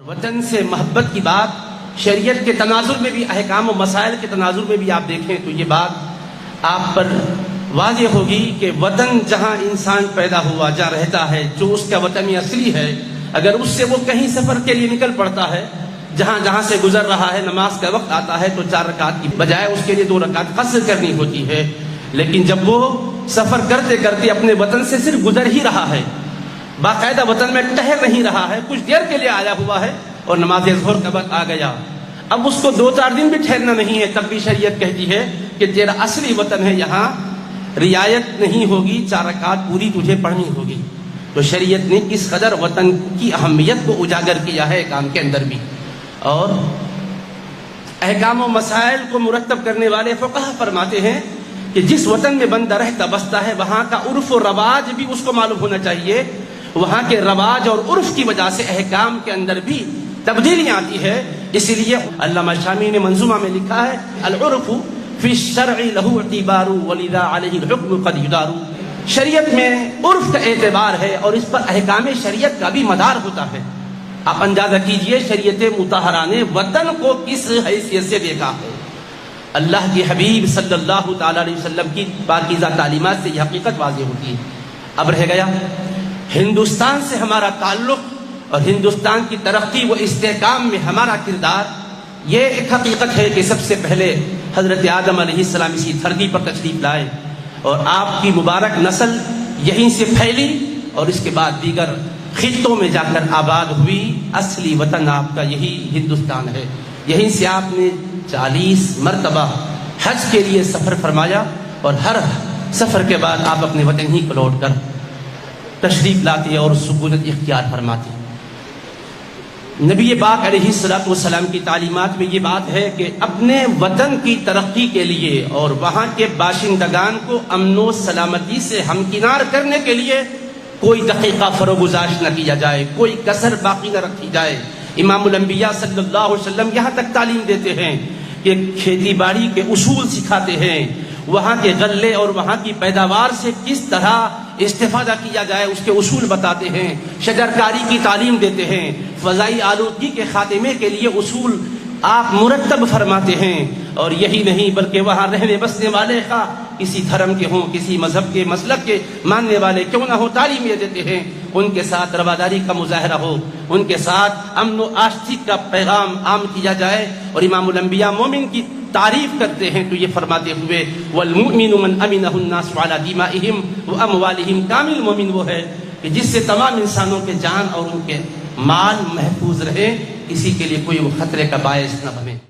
وطن سے محبت کی بات شریعت کے تناظر میں بھی، احکام و مسائل کے تناظر میں بھی آپ دیکھیں تو یہ بات آپ پر واضح ہوگی کہ وطن جہاں انسان پیدا ہوا، جہاں رہتا ہے، جو اس کا وطن اصلی ہے، اگر اس سے وہ کہیں سفر کے لیے نکل پڑتا ہے، جہاں سے گزر رہا ہے، نماز کا وقت آتا ہے تو 4 رکعت کی بجائے اس کے لیے 2 رکعت قصر کرنی ہوتی ہے۔ لیکن جب وہ سفر کرتے کرتے اپنے وطن سے صرف گزر ہی رہا ہے، باقاعدہ وطن میں ٹہر نہیں رہا ہے، کچھ دیر کے لیے آیا ہوا ہے اور نماز ظہر کا وقت آ گیا، اب اس کو 2-4 دن بھی ٹھہرنا نہیں ہے، تب بھی شریعت کہتی ہے کہ تیرا اصلی وطن ہے، یہاں رعایت نہیں ہوگی، 4 رکعت پوری تجھے پڑھنی ہوگی۔ تو شریعت نے کس قدر وطن کی اہمیت کو اجاگر کیا ہے کام کے اندر بھی۔ اور احکام و مسائل کو مرتب کرنے والے فقہا فرماتے ہیں کہ جس وطن میں بندہ رہتا بستا ہے، وہاں کا عرف و رواج بھی اس کو معلوم ہونا چاہیے، وہاں کے رواج اور عرف کی وجہ سے احکام کے اندر بھی تبدیلیاں آتی ہے۔ اس لیے علامہ شامی نے منظومہ میں لکھا ہے، العرف فی الشرع لہ اعتبار ولذا علیہ الحکم قد یدار۔ شریعت میں عرف کا اعتبار ہے اور اس پر احکام شریعت کا بھی مدار ہوتا ہے۔ آپ اندازہ کیجئے شریعت مطہرہ نے وطن کو کس حیثیت سے دیکھا ہے۔ اللہ کے حبیب صلی اللہ تعالی علیہ وسلم کی پاکیزہ تعلیمات سے یہ حقیقت واضح ہوتی ہے۔ اب رہ گیا ہندوستان سے ہمارا تعلق اور ہندوستان کی ترقی و استحکام میں ہمارا کردار۔ یہ ایک حقیقت ہے کہ سب سے پہلے حضرت آدم علیہ السلام اسی دھرتی پر تشریف لائے اور آپ کی مبارک نسل یہیں سے پھیلی اور اس کے بعد دیگر خطوں میں جا کر آباد ہوئی۔ اصلی وطن آپ کا یہی ہندوستان ہے، یہیں سے آپ نے 40 مرتبہ حج کے لیے سفر فرمایا اور ہر سفر کے بعد آپ اپنے وطن ہی کو لوٹ کر تشریف لاتے اور سکونت اختیار فرماتے۔ نبی پاک علیہ الصلوۃ والسلام کی تعلیمات میں یہ بات ہے کہ اپنے وطن کی ترقی کے لیے اور وہاں کے باشندگان کو امن و سلامتی سے ہمکنار کرنے کے لیے کوئی دقیقہ فروگزاشت نہ کیا جائے، کوئی کسر باقی نہ رکھی جائے۔ امام الانبیاء صلی اللہ علیہ وسلم یہاں تک تعلیم دیتے ہیں کہ کھیتی باڑی کے اصول سکھاتے ہیں، وہاں کے غلے اور وہاں کی پیداوار سے کس طرح استفادہ کیا جائے اس کے اصول بتاتے ہیں، شجرکاری کی تعلیم دیتے ہیں، فضائی آلودگی کے خاتمے کے لیے اصول آپ مرتب فرماتے ہیں۔ اور یہی نہیں بلکہ وہاں رہنے بسنے والے کا کسی دھرم کے ہوں، کسی مذہب کے مسلک کے ماننے والے کیوں نہ ہو، تعلیم یہ دیتے ہیں ان کے ساتھ رواداری کا مظاہرہ ہو، ان کے ساتھ امن و آشتی کا پیغام عام کیا جائے۔ اور امام الانبیاء مومن کی تعریف کرتے ہیں تو یہ فرماتے ہوئے والمؤمن من امنہ الناس علی دمائہم واموالہم، کامل مومن وہ ہے کہ جس سے تمام انسانوں کے جان اور ان کے مال محفوظ رہے، کسی کے لیے کوئی خطرے کا باعث نہ بنے۔